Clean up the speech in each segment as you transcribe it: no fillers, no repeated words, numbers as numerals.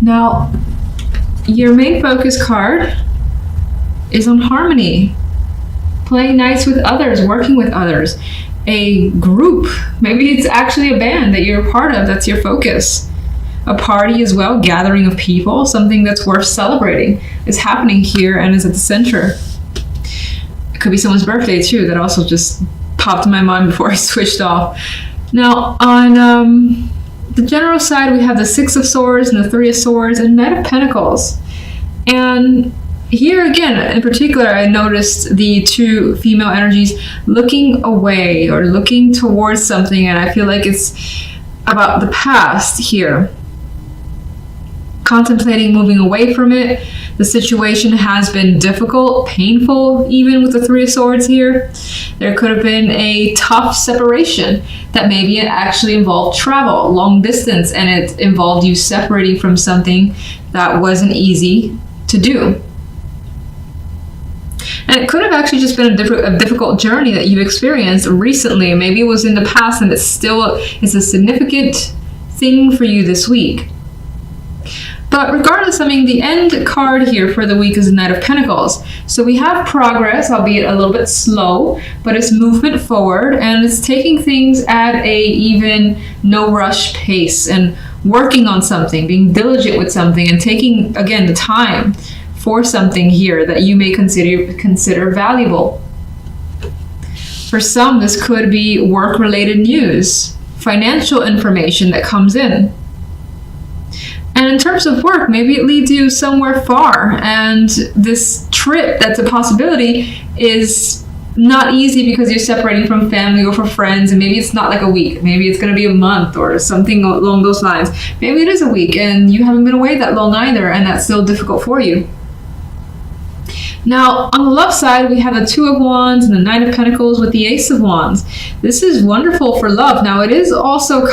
Now, your main focus card is on harmony, playing nice with others, working with others, a group. Maybe it's actually a band that you're a part of, that's your focus. A party as well, gathering of people, something that's worth celebrating is happening here and is at the center. It could be someone's birthday too, that also just popped in my mind before I switched off. Now, on the general side, we have the Six of Swords and the Three of Swords and Knight of Pentacles. And here again, in particular, I noticed the two female energies looking away or looking towards something, and I feel like it's about the past here. Contemplating moving away from it. The situation has been difficult, painful, even with the Three of Swords here. There could have been a tough separation that maybe it actually involved travel, long distance, and it involved you separating from something that wasn't easy to do. And it could have actually just been a difficult journey that you've experienced recently. Maybe it was in the past and it still is a significant thing for you this week. But regardless, I mean, the end card here for the week is the Knight of Pentacles. So we have progress, albeit a little bit slow, but it's movement forward and it's taking things at a even no rush pace and working on something, being diligent with something and taking, again, the time for something here that you may consider valuable. For some, this could be work-related news, financial information that comes in. And in terms of work, maybe it leads you somewhere far, and this trip that's a possibility is not easy because you're separating from family or from friends, and maybe it's not like a week. Maybe it's going to be a month or something along those lines. Maybe it is a week and you haven't been away that long either, and that's still difficult for you. Now, on the love side, we have the Two of Wands and the Knight of Pentacles with the Ace of Wands. This is wonderful for love. Now, it is also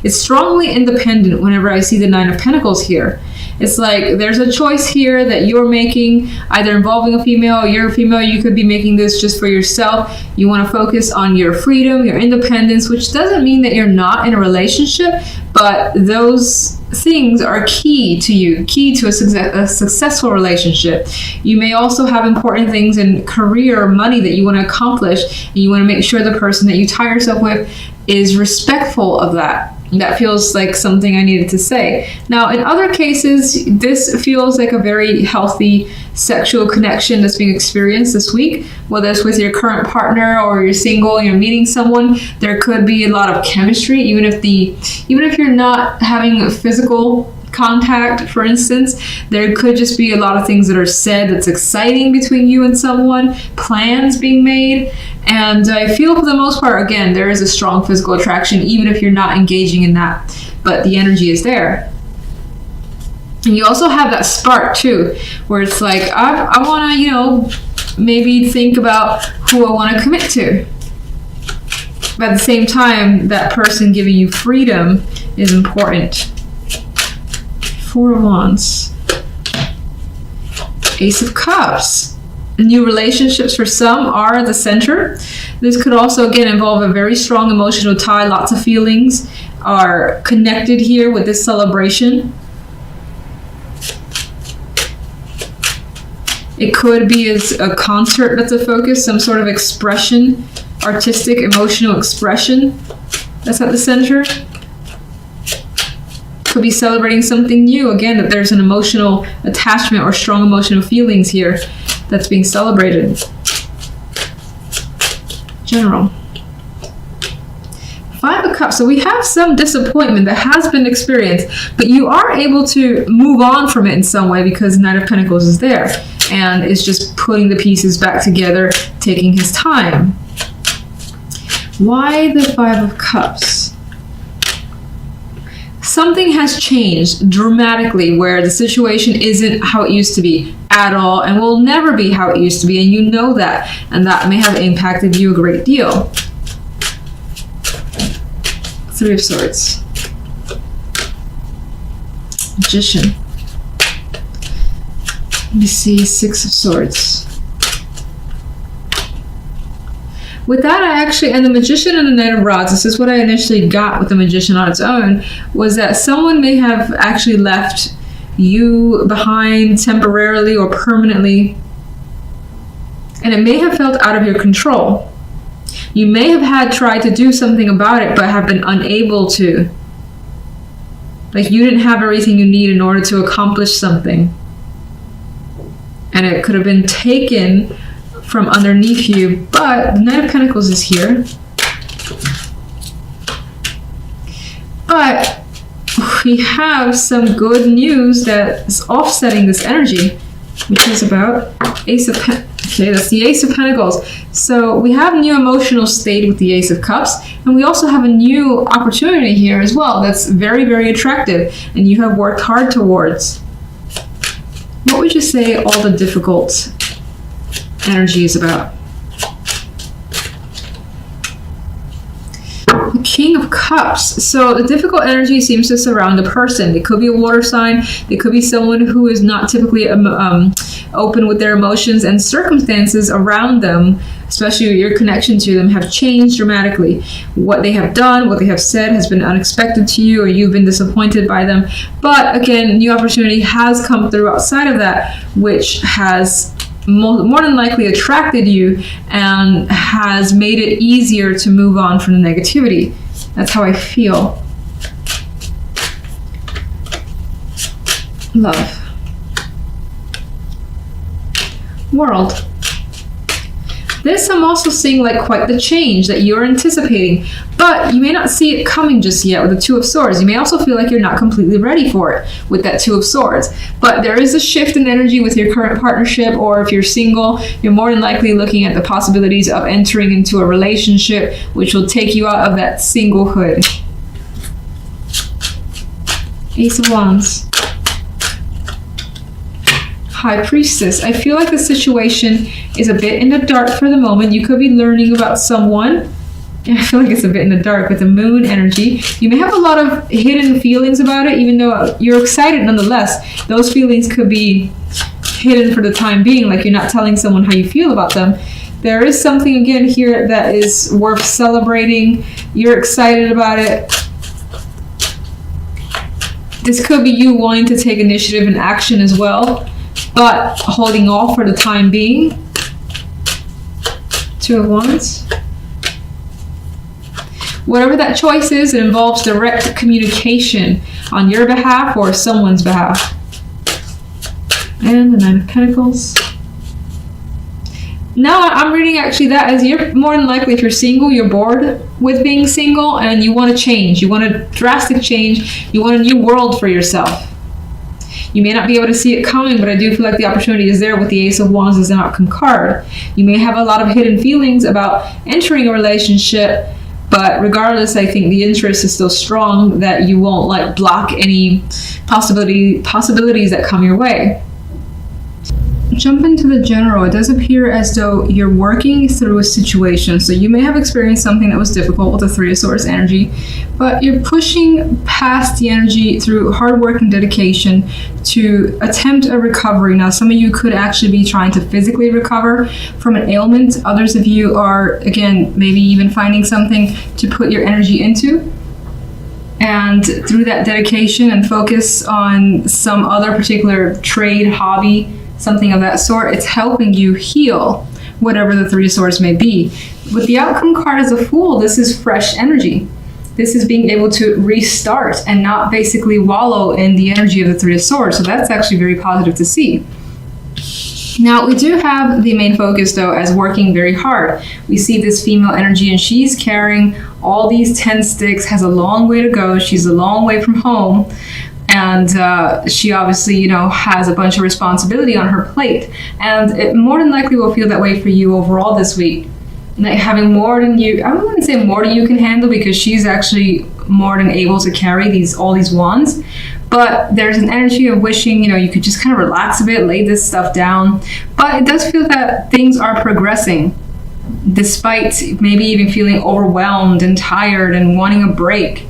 it's strongly independent whenever I see the Nine of Pentacles here. It's like there's a choice here that you're making, either involving a female, you're a female, you could be making this just for yourself. You want to focus on your freedom, your independence, which doesn't mean that you're not in a relationship, but those things are key to you, key to a successful relationship. You may also have important things in career or money that you want to accomplish, and you want to make sure the person that you tie yourself with is respectful of that. That feels like something I needed to say. Now, in other cases, this feels like a very healthy sexual connection that's being experienced this week, whether it's with your current partner or you're single and you're meeting someone. There could be a lot of chemistry, even if you're not having a physical contact, for instance. There could just be a lot of things that are said that's exciting between you and someone, plans being made, and I feel for the most part, again, there is a strong physical attraction, even if you're not engaging in that, but the energy is there. And you also have that spark too, where it's like, I want to, maybe think about who I want to commit to. But at the same time, that person giving you freedom is important. Four of Wands. Ace of Cups. New relationships for some are at the center. This could also, again, involve a very strong emotional tie. Lots of feelings are connected here with this celebration. It could be as a concert that's a focus, some sort of expression, artistic, emotional expression that's at the center. Could be celebrating something new, again, that there's an emotional attachment or strong emotional feelings here that's being celebrated. General. Five of Cups. So we have some disappointment that has been experienced, but you are able to move on from it in some way because Knight of Pentacles is there and is just putting the pieces back together, taking his time. Why the Five of Cups? Something has changed dramatically where the situation isn't how it used to be at all and will never be how it used to be, and you know that, and that may have impacted you a great deal. Three of Swords. Magician. Let me see, Six of Swords. With that, I actually, and the Magician and the Knight of Rods, this is what I initially got with the Magician on its own, was that someone may have actually left you behind temporarily or permanently. And it may have felt out of your control. You may have tried to do something about it, but have been unable to. Like you didn't have everything you need in order to accomplish something. And it could have been taken from underneath you, but the Knight of Pentacles is here. But we have some good news that is offsetting this energy, which is about Ace of Pentacles. Okay, that's the Ace of Pentacles. So we have a new emotional state with the Ace of Cups, and we also have a new opportunity here as well that's very, very attractive, and you have worked hard towards. What would you say all the difficult energy is about? The King of Cups. So the difficult energy seems to surround a person. It could be a water sign. It could be someone who is not typically open with their emotions, and circumstances around them, especially your connection to them, have changed dramatically. What they have done, what they have said has been unexpected to you, or you've been disappointed by them. But again, new opportunity has come through outside of that, which has more than likely attracted you and has made it easier to move on from the negativity. That's how I feel. Love. World. This I'm also seeing like quite the change that you're anticipating, but you may not see it coming just yet with the Two of Swords. You may also feel like you're not completely ready for it with that Two of Swords, but there is a shift in energy with your current partnership, or if you're single, you're more than likely looking at the possibilities of entering into a relationship which will take you out of that singlehood. Ace of Wands. High Priestess. I feel like the situation is a bit in the dark for the moment. You could be learning about someone. I feel like it's a bit in the dark with the Moon energy. You may have a lot of hidden feelings about it, even though you're excited nonetheless. Those feelings could be hidden for the time being, like you're not telling someone how you feel about them. There is something again here that is worth celebrating. You're excited about it. This could be you wanting to take initiative and action as well, but holding off for the time being. Two of Wands. Whatever that choice is, it involves direct communication on your behalf or someone's behalf. And the Nine of Pentacles. Now I'm reading actually that as you're more than likely, if you're single, you're bored with being single and you want to change. You want a drastic change. You want a new world for yourself. You may not be able to see it coming, but I do feel like the opportunity is there with the Ace of Wands as an outcome card. You may have a lot of hidden feelings about entering a relationship, but regardless, I think the interest is still strong, that you won't like block any possibilities that come your way. Jump into the general. It does appear as though you're working through a situation. So you may have experienced something that was difficult with the Three of Swords energy, but you're pushing past the energy through hard work and dedication to attempt a recovery. Now, some of you could actually be trying to physically recover from an ailment. Others of you are, again, maybe even finding something to put your energy into. And through that dedication and focus on some other particular trade, hobby, something of that sort, it's helping you heal whatever the Three of Swords may be. With the outcome card as a Fool, this is fresh energy. This is being able to restart and not basically wallow in the energy of the Three of Swords. So that's actually very positive to see. Now, we do have the main focus, though, as working very hard. We see this female energy, and she's carrying all these 10 sticks, has a long way to go. She's a long way from home. And she obviously, you know, has a bunch of responsibility on her plate. And it more than likely will feel that way for you overall this week. Like having more than you, I wouldn't say more than you can handle, because she's actually more than able to carry all these wands. But there's an energy of wishing, you know, you could just kind of relax a bit, lay this stuff down. But it does feel that things are progressing, despite maybe even feeling overwhelmed and tired and wanting a break.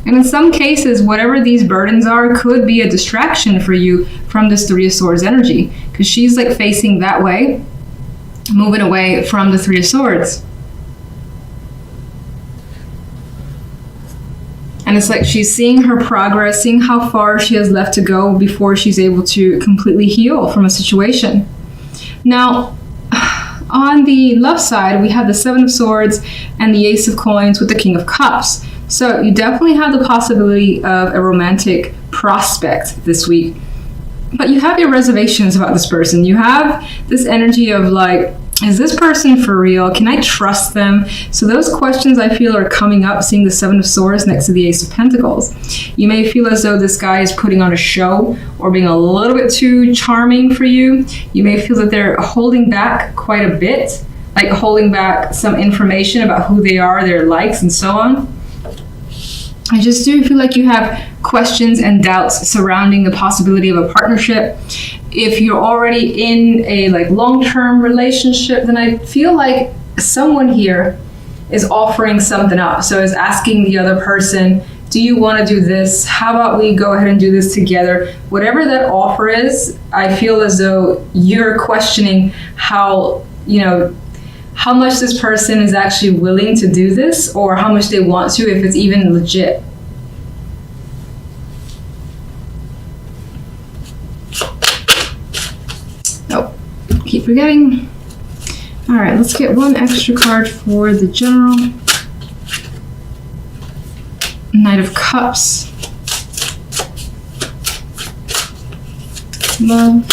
And in some cases, whatever these burdens are could be a distraction for you from this Three of Swords energy, because she's like facing that way, moving away from the Three of Swords. And it's like she's seeing her progress, seeing how far she has left to go before she's able to completely heal from a situation. Now, on the left side, we have the Seven of Swords and the Ace of Coins with the King of Cups. So you definitely have the possibility of a romantic prospect this week. But you have your reservations about this person. You have this energy of like, is this person for real? Can I trust them? So those questions I feel are coming up, seeing the Seven of Swords next to the Ace of Pentacles. You may feel as though this guy is putting on a show or being a little bit too charming for you. You may feel that they're holding back quite a bit, like holding back some information about who they are, their likes, and so on. I just do feel like you have questions and doubts surrounding the possibility of a partnership. If you're already in a like long-term relationship, then I feel like someone here is offering something up. So is asking the other person, do you want to do this? How about we go ahead and do this together? Whatever that offer is, I feel as though you're questioning how much this person is actually willing to do this, or how much they want to, if it's even legit. Oh, keep forgetting. All right, let's get one extra card for the general. Knight of Cups. Love.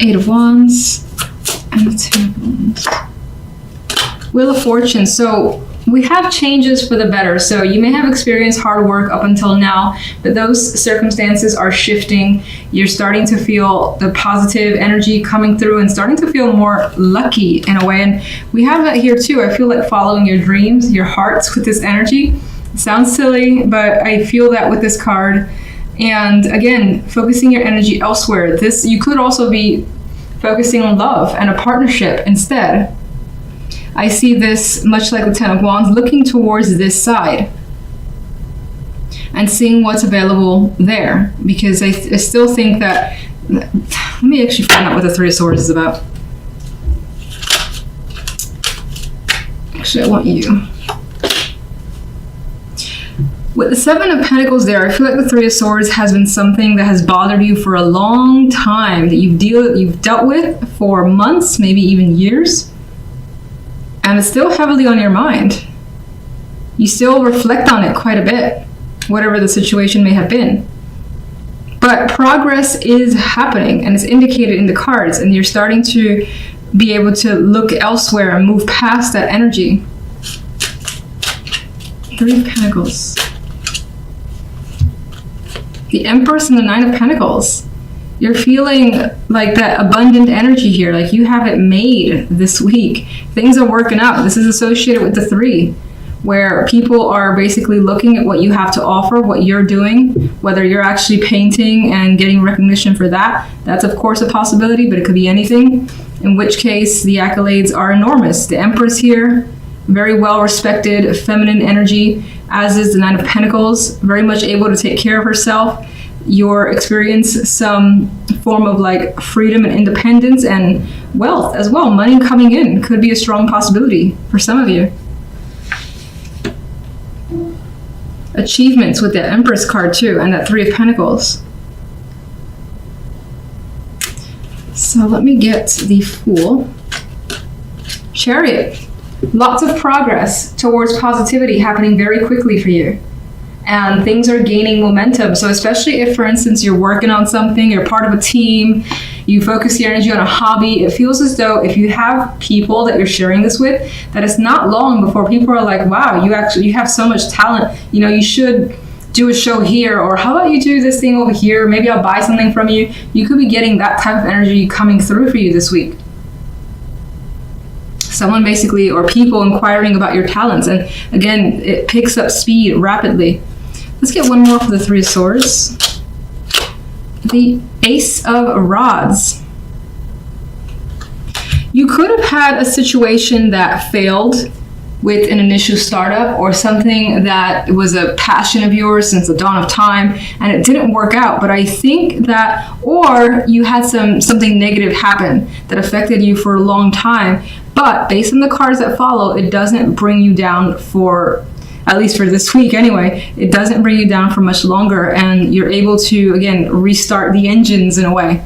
Eight of Wands. And the Two of Wands. Wheel of Fortune. So we have changes for the better. So you may have experienced hard work up until now, but those circumstances are shifting. You're starting to feel the positive energy coming through and starting to feel more lucky in a way. And we have that here too. I feel like following your dreams, your hearts with this energy. It sounds silly, but I feel that with this card. And again, focusing your energy elsewhere. You could also be focusing on love and a partnership instead. I see this much like the Ten of Wands, looking towards this side and seeing what's available there, because I still think that, let me actually find out what the Three of Swords is about. Actually, I want you. With the Seven of Pentacles there, I feel like the Three of Swords has been something that has bothered you for a long time, that you've dealt with for months, maybe even years. And it's still heavily on your mind. You still reflect on it quite a bit, whatever the situation may have been. But progress is happening, and it's indicated in the cards, and you're starting to be able to look elsewhere and move past that energy. Three of Pentacles. The Empress and the Nine of Pentacles. You're feeling like that abundant energy here, like you have it made this week. Things are working out. This is associated with the Three, where people are basically looking at what you have to offer, what you're doing, whether you're actually painting and getting recognition for that. That's of course a possibility, but it could be anything, in which case the accolades are enormous. The Empress here, very well respected, feminine energy, as is the Nine of Pentacles, very much able to take care of herself. You'll experience some form of like freedom and independence and wealth as well. Money coming in could be a strong possibility for some of you. Achievements with the Empress card too, and that Three of Pentacles. So let me get the Fool. Chariot. Lots of progress towards positivity happening very quickly for you. And things are gaining momentum. So especially if, for instance, you're working on something, you're part of a team, you focus your energy on a hobby, it feels as though if you have people that you're sharing this with, that it's not long before people are like, wow, you have so much talent. You should do a show here, or how about you do this thing over here? Maybe I'll buy something from you. You could be getting that type of energy coming through for you this week. Someone basically, or people inquiring about your talents. And again, it picks up speed rapidly. Let's get one more for the Three of Swords. The Ace of Rods. You could have had a situation that failed with an initial startup, or something that was a passion of yours since the dawn of time and it didn't work out. But I think that, or you had something negative happen that affected you for a long time, but based on the cards that follow, it doesn't bring you down for at least for this week anyway, it doesn't bring you down for much longer, and you're able to, again, restart the engines in a way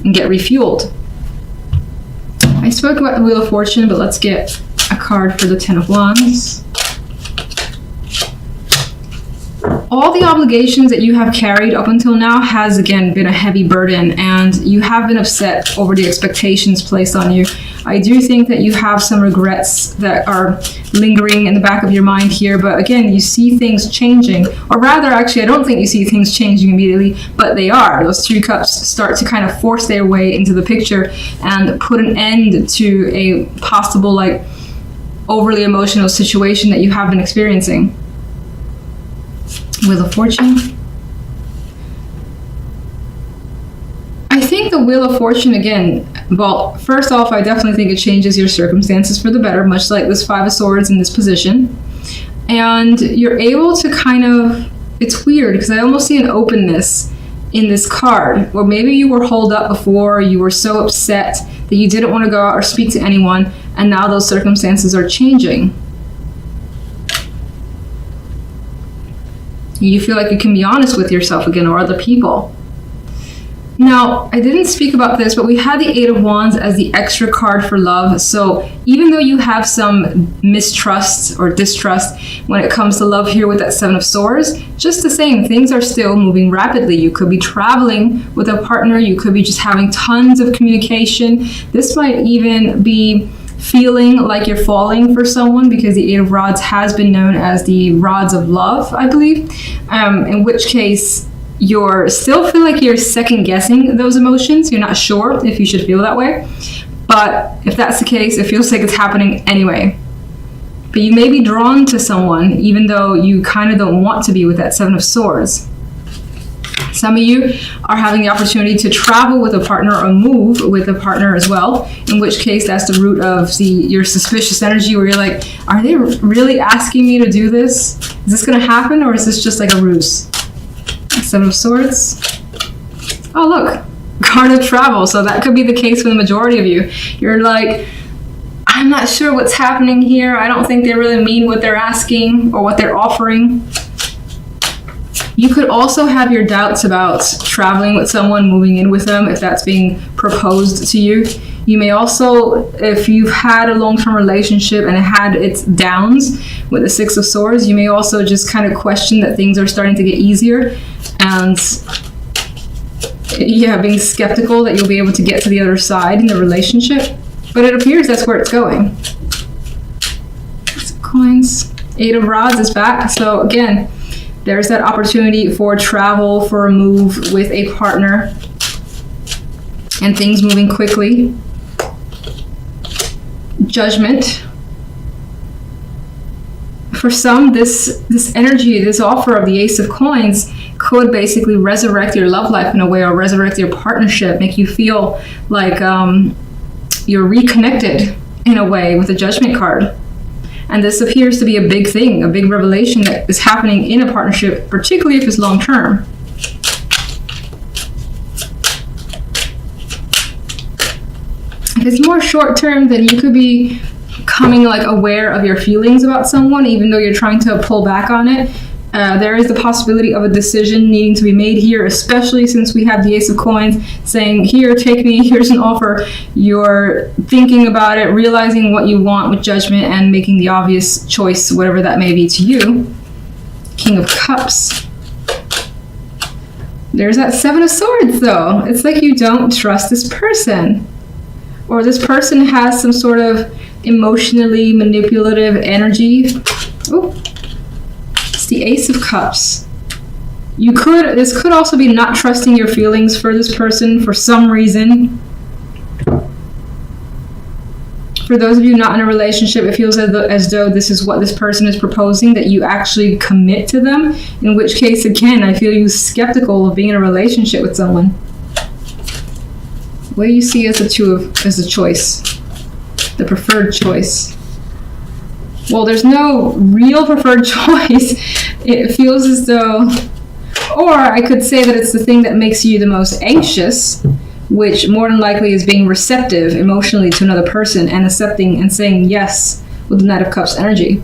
and get refueled. I spoke about the Wheel of Fortune, but let's get a card for the Ten of Wands. All the obligations that you have carried up until now has, again, been a heavy burden, and you have been upset over the expectations placed on you. I do think that you have some regrets that are lingering in the back of your mind here, but again, you see things changing. Or rather, actually, I don't think you see things changing immediately, but they are. Those two cups start to kind of force their way into the picture and put an end to a possible, like, overly emotional situation that you have been experiencing. Wheel of Fortune. I think the Wheel of Fortune, again, well, first off, I definitely think it changes your circumstances for the better, much like this Five of Swords in this position. And you're able to kind of, it's weird because I almost see an openness in this card, or maybe you were holed up before, you were so upset that you didn't want to go out or speak to anyone, and now those circumstances are changing. You feel like you can be honest with yourself again, or other people. Now, I didn't speak about this, but we had the Eight of Wands as the extra card for love. So even though you have some mistrust or distrust when it comes to love here with that Seven of Swords, just the same, things are still moving rapidly. You could be traveling with a partner. You could be just having tons of communication. This might even be feeling like you're falling for someone, because the Eight of Rods has been known as the rods of love, I believe, in which case you're still feel like you're second guessing those emotions. You're not sure if you should feel that way, but if that's the case, it feels like it's happening anyway. But you may be drawn to someone even though you kind of don't want to be with that Seven of Swords. Some of you are having the opportunity to travel with a partner or move with a partner as well, in which case that's the root of your suspicious energy, where you're like, are they really asking me to do this? Is this going to happen, or is this just like a ruse? Seven of Swords. Oh, look, card of travel. So that could be the case for the majority of you. You're like, I'm not sure what's happening here. I don't think they really mean what they're asking or what they're offering. You could also have your doubts about traveling with someone, moving in with them, if that's being proposed to you. You may also, if you've had a long-term relationship and it had its downs with the Six of Swords, you may also just kind of question that things are starting to get easier, and yeah, being skeptical that you'll be able to get to the other side in the relationship. But it appears that's where it's going. Coins. Eight of Rods is back. So again, there's that opportunity for travel, for a move with a partner, and things moving quickly. Judgment. For some, this energy, this offer of the Ace of Coins could basically resurrect your love life in a way, or resurrect your partnership, make you feel like you're reconnected in a way with the Judgment card. And this appears to be a big thing, a big revelation that is happening in a partnership, particularly if it's long term. If it's more short term, then you could be becoming like aware of your feelings about someone, even though you're trying to pull back on it. There is the possibility of a decision needing to be made here, especially since we have the Ace of Coins saying, here, take me, here's an offer. You're thinking about it, realizing what you want with Judgment, and making the obvious choice, whatever that may be to you. King of Cups. There's that Seven of Swords, though. It's like you don't trust this person, or this person has some sort of emotionally manipulative energy. Oh. The Ace of Cups. This could also be not trusting your feelings for this person for some reason. For those of you not in a relationship, it feels as though this is what this person is proposing, that you actually commit to them, in which case, again, I feel you skeptical of being in a relationship with someone. What do you see as a choice? The preferred choice. Well, there's no real preferred choice. It feels as though, or I could say that it's the thing that makes you the most anxious, which more than likely is being receptive emotionally to another person and accepting and saying yes with the Knight of Cups energy.